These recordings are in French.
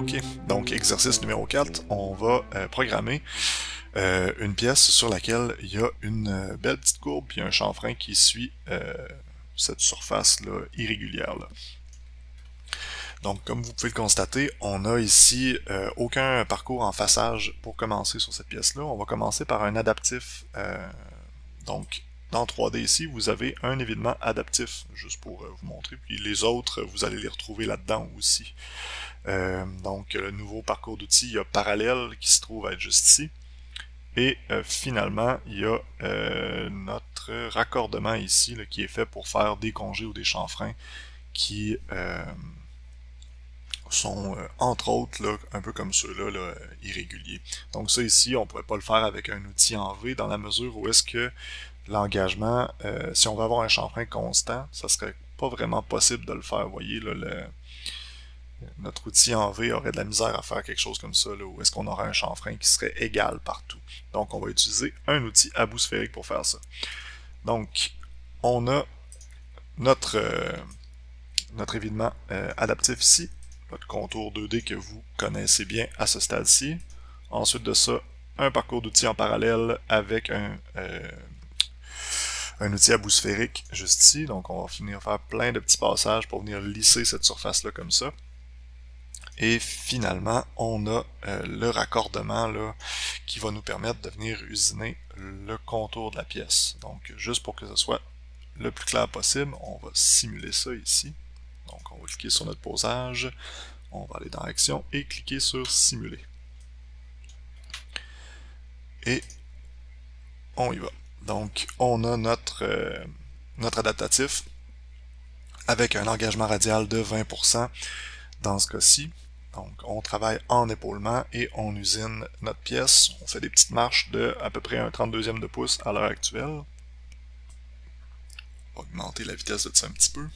Ok, donc exercice numéro 4, on va programmer une pièce sur laquelle il y a une belle petite courbe puis un chanfrein qui suit cette surface là, irrégulière. Là. Donc comme vous pouvez le constater, on n'a ici aucun parcours en façage pour commencer sur cette pièce-là. On va commencer par un adaptif. Donc dans 3D ici, vous avez un évidement adaptif, juste pour vous montrer, puis les autres, vous allez les retrouver là-dedans aussi. Donc le nouveau parcours d'outils, il y a parallèle qui se trouve à être juste ici. Et finalement, il y a notre raccordement ici là, qui est fait pour faire des congés ou des chanfreins qui sont entre autres là, un peu comme ceux-là là, irréguliers. Donc ça ici, on ne pourrait pas le faire avec un outil en V dans la mesure où est-ce que l'engagement, si on veut avoir un chanfrein constant, ça serait pas vraiment possible de le faire. Vous voyez, là, notre outil en V aurait de la misère à faire quelque chose comme ça, là, où est-ce qu'on aurait un chanfrein qui serait égal partout. Donc on va utiliser un outil à bout sphérique pour faire ça. Donc on a notre, notre évidement adaptif ici, notre contour 2D que vous connaissez bien à ce stade-ci. Ensuite de ça, un parcours d'outils en parallèle avec un outil à bout sphérique juste ici. Donc on va finir faire plein de petits passages pour venir lisser cette surface-là comme ça. Et finalement, on a le raccordement là, qui va nous permettre de venir usiner le contour de la pièce. Donc juste pour que ce soit le plus clair possible, on va simuler ça ici. Donc on va cliquer sur notre posage, on va aller dans Action et cliquer sur Simuler. Et on y va. Donc on a notre adaptatif avec un engagement radial de 20% dans ce cas-ci. Donc on travaille en épaulement et on usine notre pièce. On fait des petites marches de à peu près un 32e de pouce à l'heure actuelle. On va augmenter la vitesse de ça un petit peu.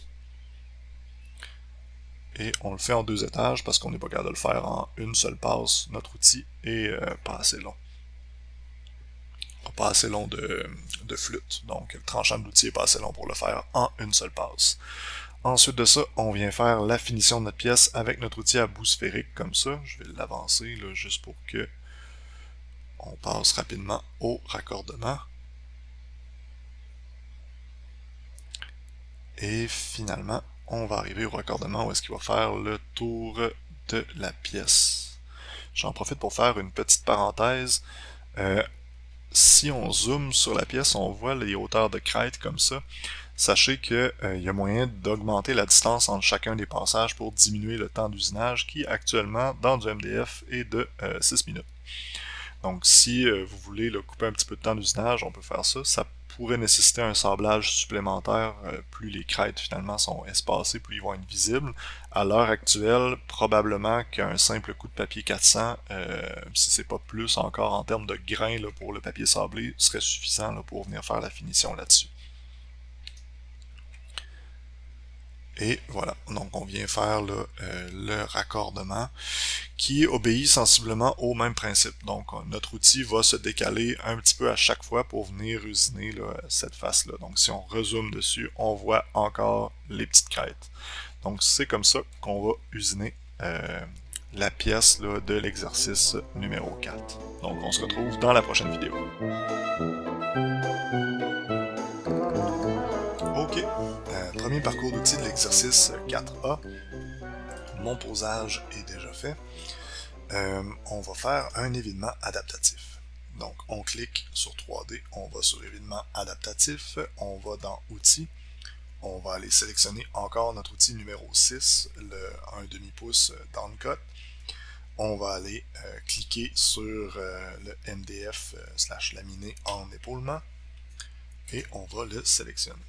Et on le fait en 2 étages parce qu'on n'est pas capable de le faire en une seule passe. Notre outil est pas assez long. Pas assez long de flûte. Donc le tranchant de l'outil est pas assez long pour le faire en une seule passe. Ensuite de ça, on vient faire la finition de notre pièce avec notre outil à bout sphérique comme ça. Je vais l'avancer là, juste pour que on passe rapidement au raccordement. Et finalement, on va arriver au raccordement où est-ce qu'il va faire le tour de la pièce. J'en profite pour faire une petite parenthèse. Si on zoome sur la pièce, on voit les hauteurs de crête comme ça. Sachez qu'il y a moyen d'augmenter la distance entre chacun des passages pour diminuer le temps d'usinage qui actuellement dans du MDF est de 6 minutes. Donc si vous voulez là, couper un petit peu de temps d'usinage, on peut faire ça. Ça pourrait nécessiter un sablage supplémentaire, plus les crêtes finalement sont espacées, plus ils vont être visibles. À l'heure actuelle, probablement qu'un simple coup de papier 400, si c'est pas plus encore en termes de grains là, pour le papier sablé, serait suffisant là, pour venir faire la finition là-dessus. Et voilà, donc on vient faire là, le raccordement qui obéit sensiblement au même principe. Donc notre outil va se décaler un petit peu à chaque fois pour venir usiner là, cette face-là. Donc si on rezoome dessus, on voit encore les petites crêtes. Donc c'est comme ça qu'on va usiner la pièce là, de l'exercice numéro 4. Donc on se retrouve dans la prochaine vidéo. Ok, premier parcours d'outils de l'exercice 4A. Mon posage est déjà fait. On va faire un événement adaptatif. Donc on clique sur 3D, on va sur événement adaptatif, on va dans outils, on va aller sélectionner encore notre outil numéro 6, le 1/2 pouce downcut. On va aller cliquer sur le MDF / laminé en épaulement et on va le sélectionner.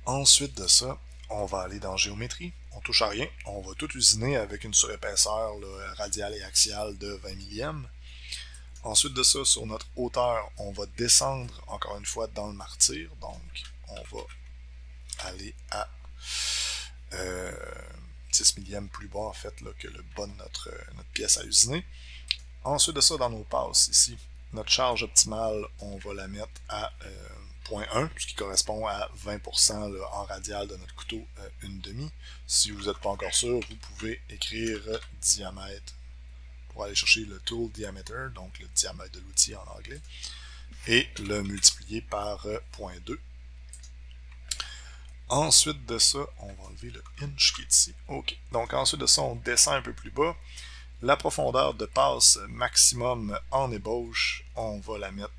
Ensuite de ça, on va aller dans géométrie, on touche à rien, on va tout usiner avec une surépaisseur là, radiale et axiale de 20 millième. Ensuite de ça, sur notre hauteur, on va descendre encore une fois dans le martyr, donc on va aller à 10 millième plus bas en fait là, que le bas de notre pièce à usiner. Ensuite de ça, dans nos passes ici, notre charge optimale, on va la mettre à 0.1, ce qui correspond à 20% là, en radial de notre couteau 1/2. Si vous n'êtes pas encore sûr, vous pouvez écrire diamètre pour aller chercher le tool diameter, donc le diamètre de l'outil en anglais, et le multiplier par 0.2. Ensuite de ça, on va enlever le inch qui est ici. OK. Donc ensuite de ça, on descend un peu plus bas. La profondeur de passe maximum en ébauche, on va la mettre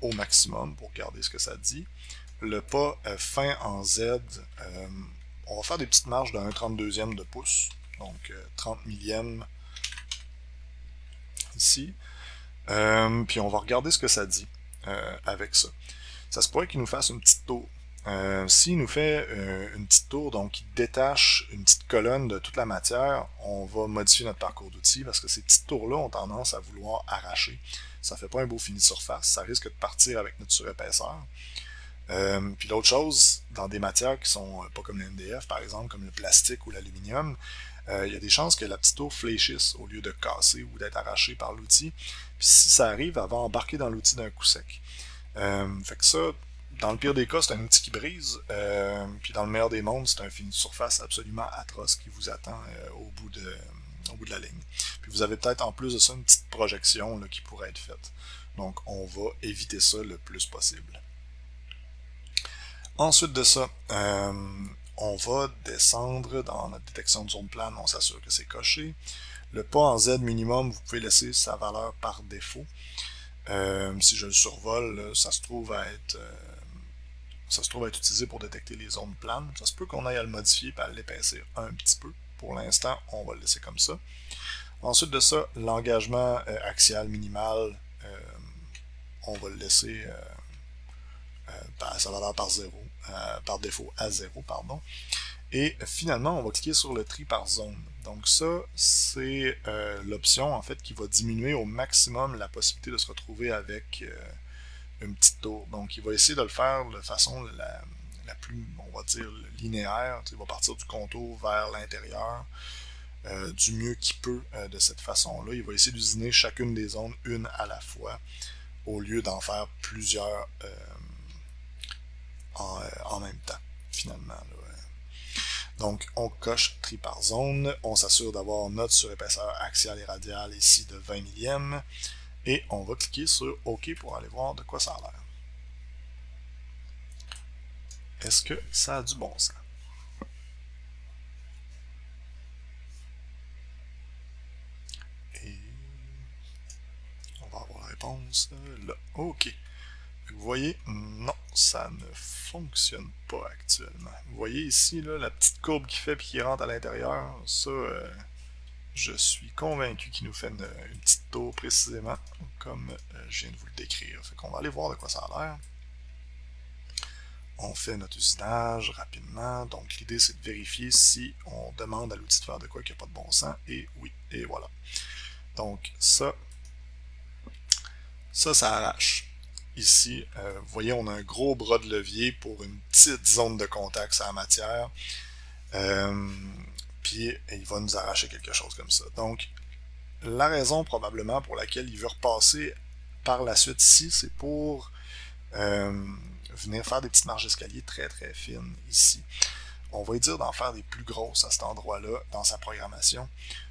au maximum pour regarder ce que ça dit. Le pas fin en Z, on va faire des petites marges de 1/32e de pouce, donc 30 millième ici. Puis on va regarder ce que ça dit avec ça. Ça se pourrait qu'il nous fasse une petite tour. S'il nous fait une petite tour, donc il détache une petite colonne de toute la matière, on va modifier notre parcours d'outils parce que ces petites tours-là ont tendance à vouloir arracher. Ça fait pas un beau fini de surface, ça risque de partir avec notre surépaisseur. Puis l'autre chose, dans des matières qui sont pas comme le MDF, par exemple, comme le plastique ou l'aluminium, il y a des chances que la petite tour fléchisse au lieu de casser ou d'être arrachée par l'outil. Puis si ça arrive, elle va embarquer dans l'outil d'un coup sec. Fait que ça, dans le pire des cas, c'est un outil qui brise. Puis dans le meilleur des mondes, c'est un fini de surface absolument atroce qui vous attend au bout de la ligne. Puis vous avez peut-être en plus de ça une petite projection là, qui pourrait être faite. Donc on va éviter ça le plus possible. Ensuite de ça, on va descendre dans notre détection de zone plane, on s'assure que c'est coché. Le pas en Z minimum, vous pouvez laisser sa valeur par défaut. Si je le survole, là, ça se trouve à être utilisé pour détecter les zones planes. Ça se peut qu'on aille à le modifier et à l'épaissir un petit peu. Pour l'instant, on va le laisser comme ça. Ensuite de ça, l'engagement axial minimal, on va le laisser sa valeur par défaut à 0, pardon. Et finalement, on va cliquer sur le tri par zone. Donc ça, c'est l'option en fait qui va diminuer au maximum la possibilité de se retrouver avec une petite tour. Donc il va essayer de le faire de façon la plus, on va dire, linéaire. Il va partir du contour vers l'intérieur du mieux qu'il peut de cette façon-là. Il va essayer d'usiner chacune des zones une à la fois au lieu d'en faire plusieurs en même temps, finalement. Là. Donc, on coche tri par zone, on s'assure d'avoir notre surépaisseur axiale et radiale ici de 20 millième, et on va cliquer sur OK pour aller voir de quoi ça a l'air. Est-ce que ça a du bon sens? Et on va avoir la réponse là. OK. Vous voyez, non, ça ne fonctionne pas actuellement. Vous voyez ici, là, la petite courbe qui fait et qui rentre à l'intérieur, ça, je suis convaincu qu'il nous fait une petite tour précisément comme je viens de vous le décrire. Fait qu'on va aller voir de quoi ça a l'air. On fait notre usinage rapidement. Donc l'idée c'est de vérifier si on demande à l'outil de faire de quoi qu'il n'y a pas de bon sens. Et oui, et voilà. Donc ça arrache. Ici, vous voyez, on a un gros bras de levier pour une petite zone de contact sur la matière. Puis il va nous arracher quelque chose comme ça. Donc, la raison probablement pour laquelle il veut repasser par la suite ici, c'est pour venir faire des petites marges d'escalier très très fines ici. On va lui dire d'en faire des plus grosses à cet endroit-là dans sa programmation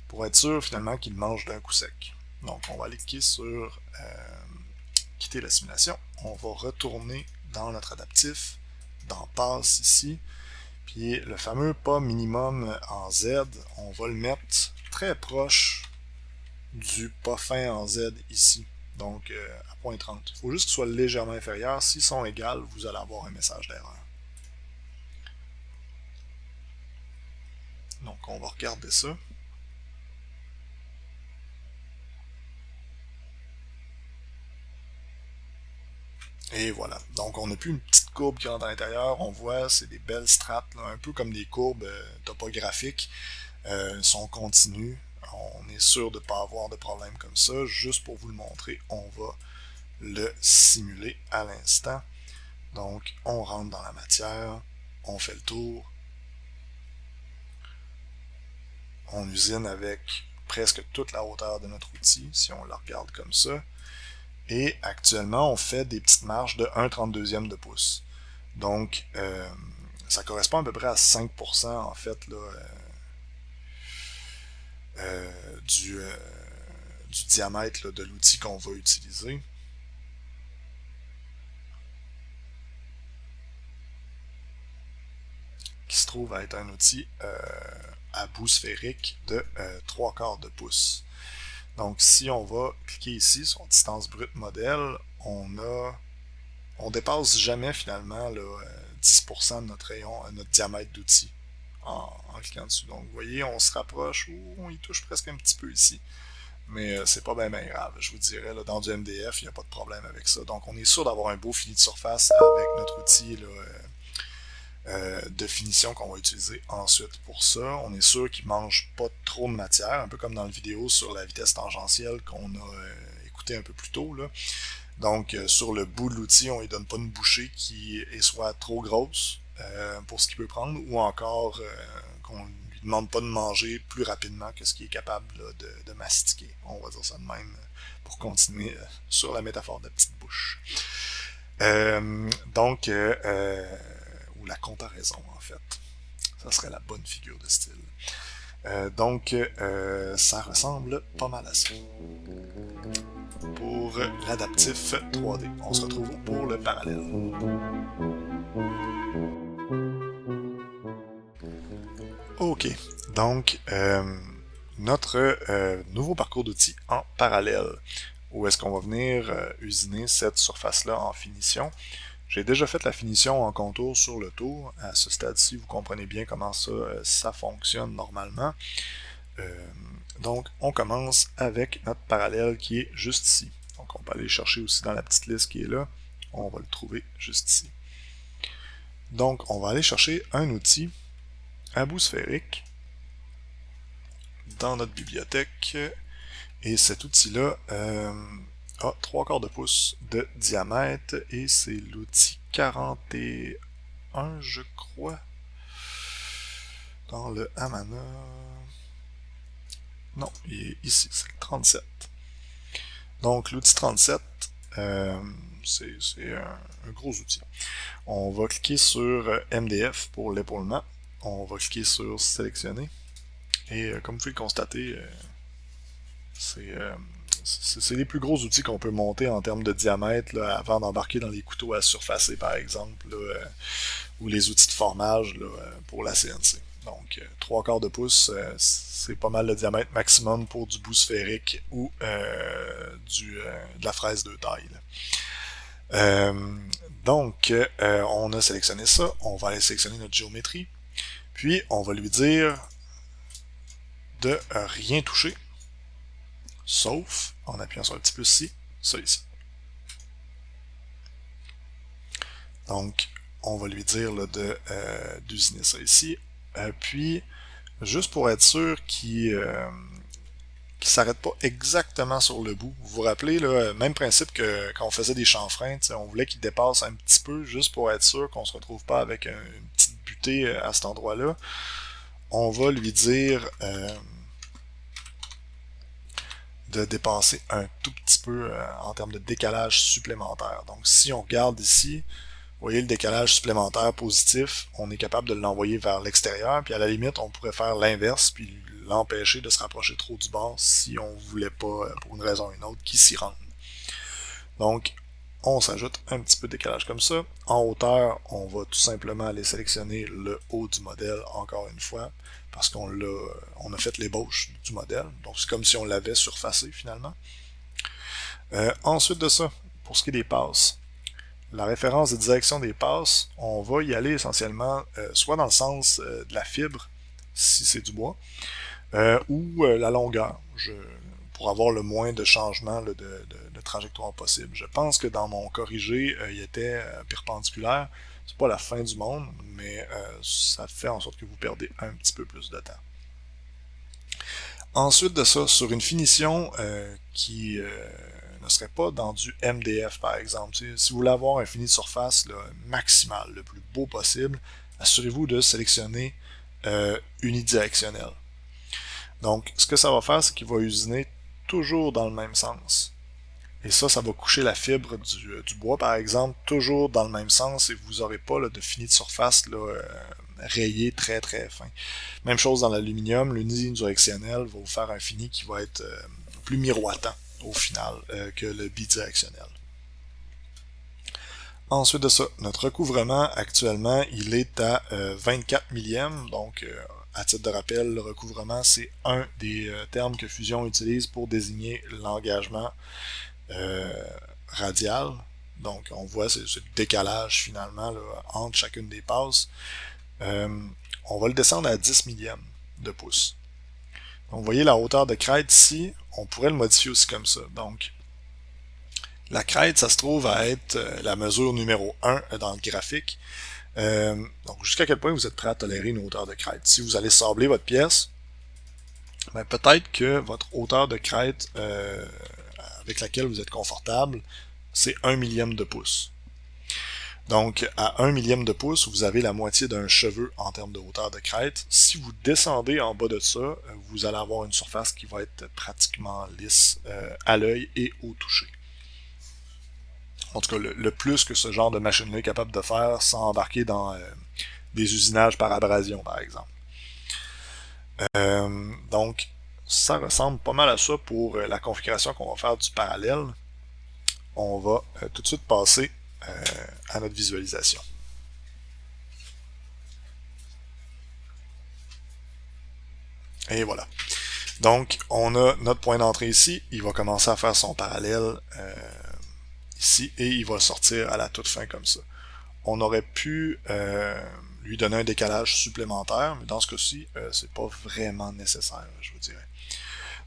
pour être sûr finalement qu'il mange d'un coup sec. Donc, on va aller cliquer sur quitter la simulation. On va retourner dans notre adaptif, dans passe ici. Puis le fameux pas minimum en Z, on va le mettre très proche du pas fin en Z ici. Donc à 0.30. Il faut juste qu'il soit légèrement inférieur. S'ils sont égaux, vous allez avoir un message d'erreur. Donc on va regarder ça. Et voilà. Donc on n'a plus une petite courbe qui rentre à l'intérieur. On voit, c'est des belles strates, là, un peu comme des courbes topographiques. Sont continues. On est sûr de ne pas avoir de problème comme ça. Juste pour vous le montrer, on va le simuler à l'instant. Donc on rentre dans la matière, on fait le tour. On usine avec presque toute la hauteur de notre outil, si on la regarde comme ça. Et actuellement, on fait des petites marges de 1/32e de pouce. Donc, ça correspond à peu près à 5% en fait là, du diamètre là, de l'outil qu'on va utiliser. Qui se trouve à être un outil à bout sphérique de 3/4 de pouce. Donc si on va cliquer ici sur distance brute modèle, on dépasse jamais finalement là, 10% de notre rayon, notre diamètre d'outil en cliquant dessus. Donc vous voyez, on se rapproche ou on y touche presque un petit peu ici. Mais c'est pas bien grave, je vous dirais, là, dans du MDF, il n'y a pas de problème avec ça. Donc on est sûr d'avoir un beau fini de surface avec notre outil là, de finition qu'on va utiliser ensuite pour ça. On est sûr qu'il ne mange pas trop de matière, un peu comme dans la vidéo sur la vitesse tangentielle qu'on a écouté un peu plus tôt. Là. Donc sur le bout de l'outil, on ne lui donne pas une bouchée qui est soit trop grosse pour ce qu'il peut prendre, ou encore qu'on lui demande pas de manger plus rapidement que ce qu'il est capable là, de mastiquer. On va dire ça de même pour continuer sur la métaphore de la petite bouche. Donc, ou la comparaison en fait. Ça serait la bonne figure de style. Donc, ça ressemble pas mal à ça. Pour l'adaptif 3D. On se retrouve pour le parallèle. Ok, donc notre nouveau parcours d'outils en parallèle. Où est-ce qu'on va venir usiner cette surface-là en finition. J'ai déjà fait la finition en contour sur le tour. À ce stade-ci, vous comprenez bien comment ça fonctionne normalement. Donc, on commence avec notre parallèle qui est juste ici. Donc, on peut aller chercher aussi dans la petite liste qui est là. On va le trouver juste ici. Donc, on va aller chercher un outil à bout sphérique dans notre bibliothèque. Et cet outil-là a 3/4 de pouce de diamètre et c'est l'outil 41, je crois, dans le Amana. Non, il est ici, c'est le 37. Donc l'outil 37, c'est un gros outil. On va cliquer sur MDF pour l'épaulement. On va cliquer sur sélectionner. Et comme vous pouvez le constater, c'est les plus gros outils qu'on peut monter en termes de diamètre là, avant d'embarquer dans les couteaux à surfacer par exemple, là, ou les outils de formage là, pour la CNC. Donc 3/4 de pouce, c'est pas mal le diamètre maximum pour du bout sphérique ou de la fraise de taille. Donc on a sélectionné ça, on va aller sélectionner notre géométrie, puis on va lui dire de rien toucher, sauf en appuyant sur le petit plus ici, ça ici. Donc, on va lui dire d'usiner ça ici. Puis, juste pour être sûr qu'il ne s'arrête pas exactement sur le bout. Vous vous rappelez, là, même principe que quand on faisait des chanfreins, on voulait qu'il dépasse un petit peu, juste pour être sûr qu'on ne se retrouve pas avec une petite butée à cet endroit-là. On va lui dire de dépenser un tout petit peu en termes de décalage supplémentaire. Donc si on regarde ici, vous voyez le décalage supplémentaire positif, on est capable de l'envoyer vers l'extérieur, puis à la limite, on pourrait faire l'inverse, puis l'empêcher de se rapprocher trop du bord si on voulait pas, pour une raison ou une autre, qu'il s'y rende. Donc, on s'ajoute un petit peu de décalage comme ça. En hauteur, on va tout simplement aller sélectionner le haut du modèle encore une fois, parce qu'on a fait l'ébauche du modèle, donc c'est comme si on l'avait surfacé finalement. Ensuite de ça, pour ce qui est des passes, la référence de direction des passes, on va y aller essentiellement soit dans le sens de la fibre, si c'est du bois, ou la longueur, pour avoir le moins de changements de trajectoire possible. Je pense que dans mon corrigé, il était perpendiculaire. C'est pas la fin du monde, mais ça fait en sorte que vous perdez un petit peu plus de temps. Ensuite de ça, sur une finition qui ne serait pas dans du MDF par exemple, si vous voulez avoir un fini de surface là, maximal, le plus beau possible, assurez-vous de sélectionner unidirectionnel. Donc ce que ça va faire, c'est qu'il va usiner toujours dans le même sens. Et ça va coucher la fibre du bois, par exemple, toujours dans le même sens, et vous n'aurez pas là, de fini de surface là, rayé très très fin. Même chose dans l'aluminium, l'unidirectionnel va vous faire un fini qui va être plus miroitant au final que le bidirectionnel. Ensuite de ça, notre recouvrement actuellement, il est à 24 millièmes, donc à titre de rappel, le recouvrement, c'est un des termes que Fusion utilise pour désigner l'engagement radial. Donc, on voit ce décalage finalement là, entre chacune des passes. On va le descendre à 10 millièmes de pouce. Donc, vous voyez la hauteur de crête ici, on pourrait le modifier aussi comme ça. Donc, la crête, ça se trouve à être la mesure numéro 1 dans le graphique. Donc, jusqu'à quel point vous êtes prêt à tolérer une hauteur de crête. Si vous allez sabler votre pièce, ben, peut-être que votre hauteur de crête avec laquelle vous êtes confortable, c'est 1 millième de pouce. Donc, à 1 millième de pouce, vous avez la moitié d'un cheveu en termes de hauteur de crête. Si vous descendez en bas de ça, vous allez avoir une surface qui va être pratiquement lisse à l'œil et au toucher. En tout cas, le plus que ce genre de machine-là est capable de faire sans embarquer dans des usinages par abrasion, par exemple. Donc, ça ressemble pas mal à ça pour la configuration qu'on va faire du parallèle. On va tout de suite passer à notre visualisation. Et voilà. Donc, on a notre point d'entrée ici. Il va commencer à faire son parallèle ici et il va sortir à la toute fin comme ça. On aurait pu lui donner un décalage supplémentaire, mais dans ce cas-ci, c'est pas vraiment nécessaire, je vous dirais.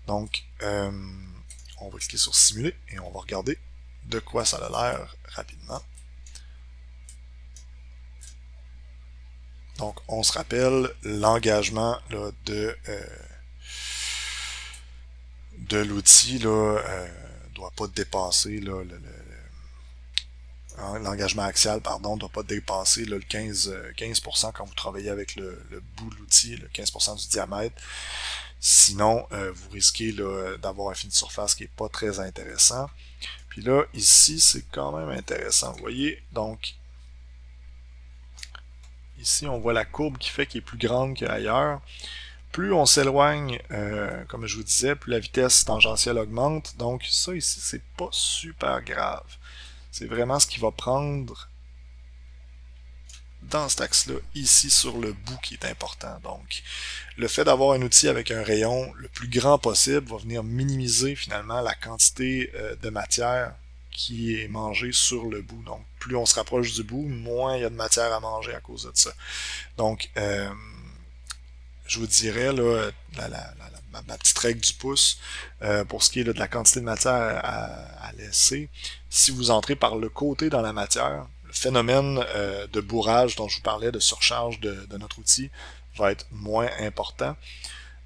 Donc, on va cliquer sur simuler et on va regarder de quoi ça a l'air rapidement. Donc, on se rappelle l'engagement de l'outil doit pas dépasser l'engagement axial, pardon, doit pas dépasser le 15% quand vous travaillez avec le bout de l'outil, le 15% du diamètre. Sinon, vous risquez d'avoir un fini de surface qui est pas très intéressant. Puis là, ici, c'est quand même intéressant. Vous voyez, donc, ici, on voit la courbe qui fait qu'il est plus grande qu'ailleurs. Plus on s'éloigne, comme je vous disais, plus la vitesse tangentielle augmente. Donc ça ici, c'est pas super grave. C'est vraiment ce qui va prendre dans cet axe-là, ici sur le bout qui est important. Donc, le fait d'avoir un outil avec un rayon le plus grand possible va venir minimiser finalement la quantité de matière qui est mangée sur le bout. Donc, plus on se rapproche du bout, moins il y a de matière à manger à cause de ça. Donc, je vous dirais là, ma petite règle du pouce pour ce qui est là, de la quantité de matière à laisser. Si vous entrez par le côté dans la matière, le phénomène de bourrage dont je vous parlais, de surcharge de notre outil, va être moins important.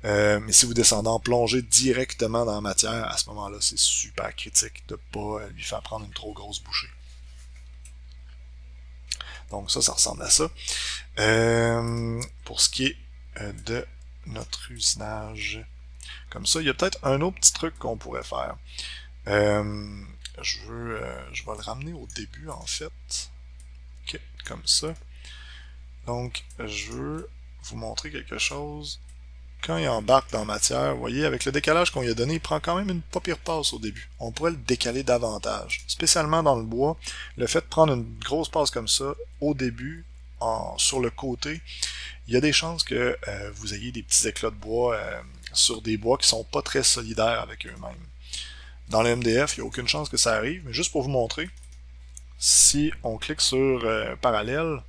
Mais si vous descendez en plongée directement dans la matière, à ce moment-là, c'est super critique de ne pas lui faire prendre une trop grosse bouchée. Donc ça ressemble à ça. Pour ce qui est de notre usinage comme ça, il y a peut-être un autre petit truc qu'on pourrait faire. Je vais le ramener au début en fait. Ok, comme ça. Donc, je veux vous montrer quelque chose. Quand il embarque dans la matière, vous voyez, avec le décalage qu'on lui a donné, il prend quand même une pas pire passe au début. On pourrait le décaler davantage. Spécialement dans le bois, le fait de prendre une grosse passe comme ça, au début, sur le côté, il y a des chances que vous ayez des petits éclats de bois sur des bois qui sont pas très solidaires avec eux-mêmes. Dans le MDF, il n'y a aucune chance que ça arrive, mais juste pour vous montrer, si on clique sur parallèle,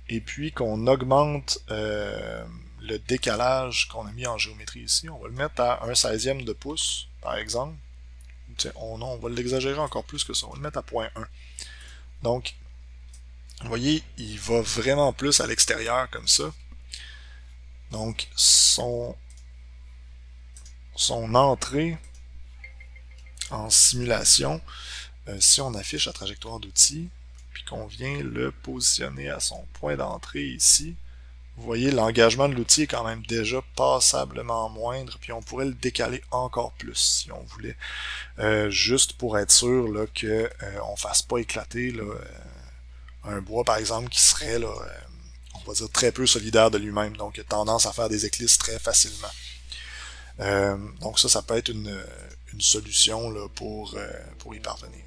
et puis qu'on augmente le décalage qu'on a mis en géométrie ici, on va le mettre à 1/16e de pouce, par exemple. Non, on va l'exagérer encore plus que ça, on va le mettre à 0.1. Donc, vous voyez, il va vraiment plus à l'extérieur comme ça. Donc, son entrée en simulation, si on affiche la trajectoire d'outil, puis qu'on vient le positionner à son point d'entrée ici, Vous voyez, l'engagement de l'outil est quand même déjà passablement moindre, puis on pourrait le décaler encore plus si on voulait, juste pour être sûr là, que on fasse pas éclater là, un bois par exemple qui serait là, on va dire très peu solidaire de lui-même, donc il a tendance à faire des éclisses très facilement. Donc ça peut être une solution là, pour y parvenir.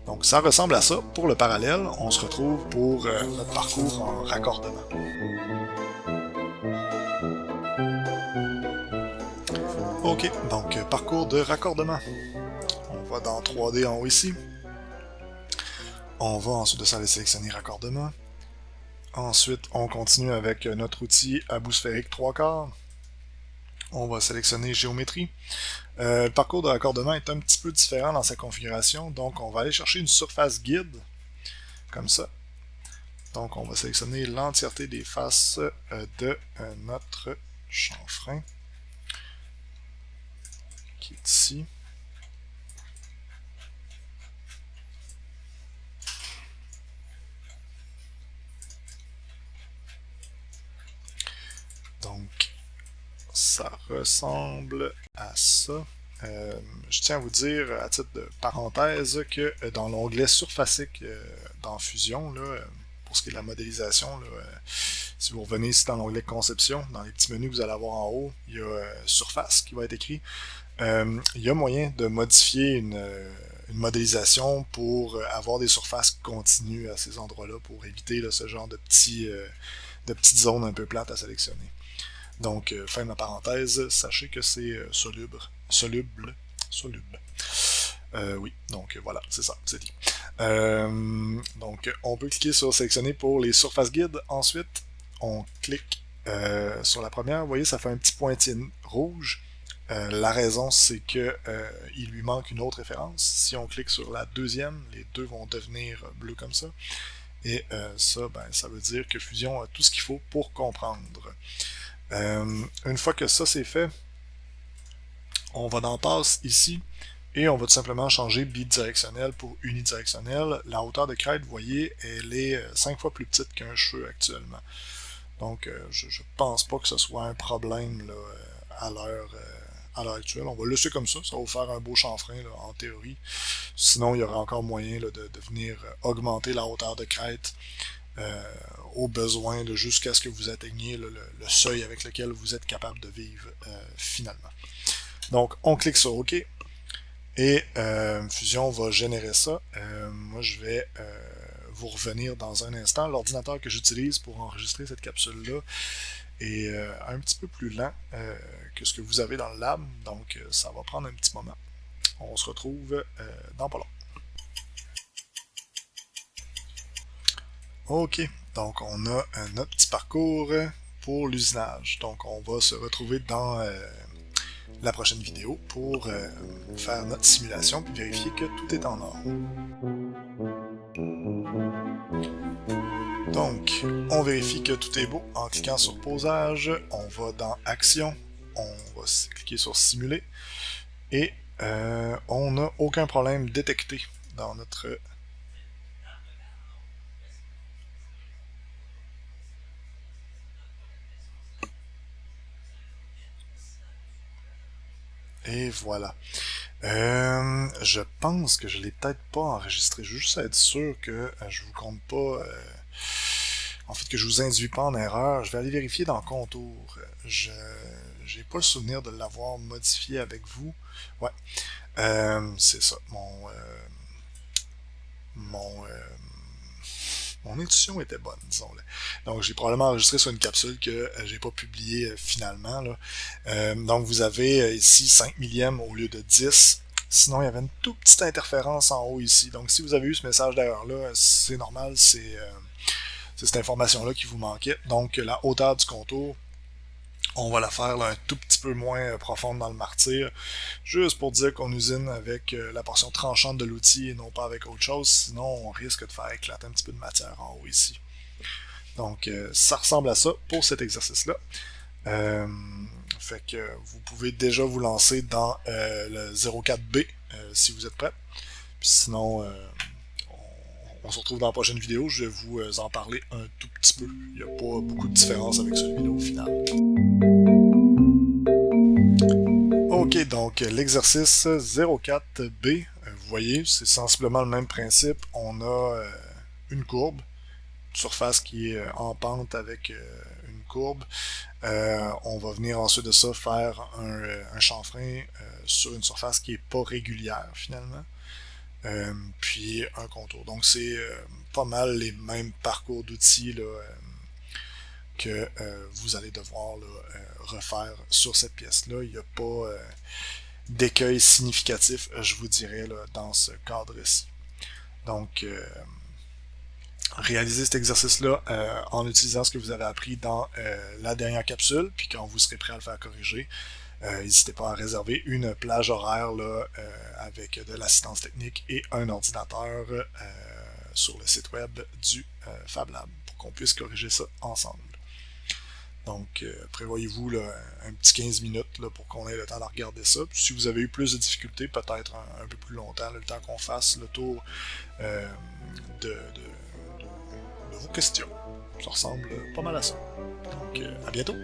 Donc ça ressemble à ça. Pour le parallèle, on se retrouve pour notre parcours en raccordement. Ok, donc parcours de raccordement. On va dans 3D en haut ici. On va ensuite de ça aller sélectionner raccordement. Ensuite, on continue avec notre outil à bout sphérique 3/4. On va sélectionner géométrie. Le parcours de raccordement est un petit peu différent dans sa configuration, donc on va aller chercher une surface guide, comme ça. Donc on va sélectionner l'entièreté des faces de notre chanfrein, qui est ici. Donc, ça ressemble à ça. Je tiens à vous dire, à titre de parenthèse, que dans l'onglet surfacique dans Fusion, là, pour ce qui est de la modélisation, là, si vous revenez ici dans l'onglet conception, dans les petits menus que vous allez avoir en haut, il y a surface qui va être écrit. Il y a moyen de modifier une modélisation pour avoir des surfaces continues à ces endroits-là, pour éviter là, ce genre de petites zones un peu plates à sélectionner. Donc, fin de ma parenthèse, sachez que c'est soluble. Oui, donc voilà, c'est ça, c'est dit. Donc, on peut cliquer sur sélectionner pour les surfaces guides. Ensuite, on clique sur la première. Vous voyez, ça fait un petit pointillé rouge. La raison, c'est que il lui manque une autre référence. Si on clique sur la deuxième, les deux vont devenir bleus comme ça. Et ça, ça veut dire que Fusion a tout ce qu'il faut pour comprendre. Une fois que ça c'est fait, on va dans Tasse ici et on va tout simplement changer bidirectionnel pour unidirectionnel. La hauteur de crête, vous voyez, elle est 5 fois plus petite qu'un cheveu actuellement. Donc je pense pas que ce soit un problème là, à l'heure actuelle. On va le laisser comme ça va vous faire un beau chanfrein là, en théorie. Sinon, il y aura encore moyen là, de venir augmenter la hauteur de crête au besoin jusqu'à ce que vous atteigniez le seuil avec lequel vous êtes capable de vivre finalement. Donc, on clique sur OK et Fusion va générer ça. Moi, je vais vous revenir dans un instant. L'ordinateur que j'utilise pour enregistrer cette capsule-là est un petit peu plus lent que ce que vous avez dans le lab, donc ça va prendre un petit moment. On se retrouve dans pas long. Ok, donc on a notre petit parcours pour l'usinage. Donc on va se retrouver dans la prochaine vidéo pour faire notre simulation puis vérifier que tout est en ordre. Donc, on vérifie que tout est beau en cliquant sur posage. On va dans action, on va cliquer sur simuler et on n'a aucun problème détecté dans notre et voilà. Je pense que je l'ai peut-être pas enregistré. Je veux juste être sûr que je vous compte pas. En fait, que je vous induis pas en erreur. Je vais aller vérifier dans Contour. Je j'ai pas le souvenir de l'avoir modifié avec vous. Ouais. C'est ça. Mon intuition était bonne, disons-le. Donc, j'ai probablement enregistré sur une capsule que j'ai pas publiée finalement. Là. Donc, vous avez ici 5 millièmes au lieu de 10. Sinon, il y avait une toute petite interférence en haut ici. Donc, si vous avez eu ce message d'erreur-là, c'est normal, c'est cette information-là qui vous manquait. Donc, la hauteur du contour, on va la faire là, un tout petit peu moins profonde dans le martyr, juste pour dire qu'on usine avec la portion tranchante de l'outil et non pas avec autre chose, sinon on risque de faire éclater un petit peu de matière en haut ici. Donc ça ressemble à ça pour cet exercice-là. Fait que vous pouvez déjà vous lancer dans le 04B si vous êtes prêt. Puis sinon, on se retrouve dans la prochaine vidéo. Je vais vous en parler un tout petit peu. Il n'y a pas beaucoup de différence avec celui-là au final. Ok, donc l'exercice 04B, vous voyez, c'est sensiblement le même principe. On a une courbe, une surface qui est en pente avec une courbe. On va venir ensuite de ça faire un chanfrein sur une surface qui n'est pas régulière finalement. Puis un contour. Donc c'est pas mal les mêmes parcours d'outils que vous allez devoir refaire sur cette pièce-là. Il n'y a pas d'écueil significatif, je vous dirais, là, dans ce cadre-ci. Donc, réalisez cet exercice-là en utilisant ce que vous avez appris dans la dernière capsule, puis quand vous serez prêt à le faire corriger, n'hésitez pas à réserver une plage horaire là, avec de l'assistance technique et un ordinateur sur le site web du Fab Lab pour qu'on puisse corriger ça ensemble. Donc, prévoyez-vous là, un petit 15 minutes là, pour qu'on ait le temps de regarder ça. Puis, si vous avez eu plus de difficultés, peut-être un peu plus longtemps, là, le temps qu'on fasse le tour de vos questions. Ça ressemble pas mal à ça. Donc, à bientôt!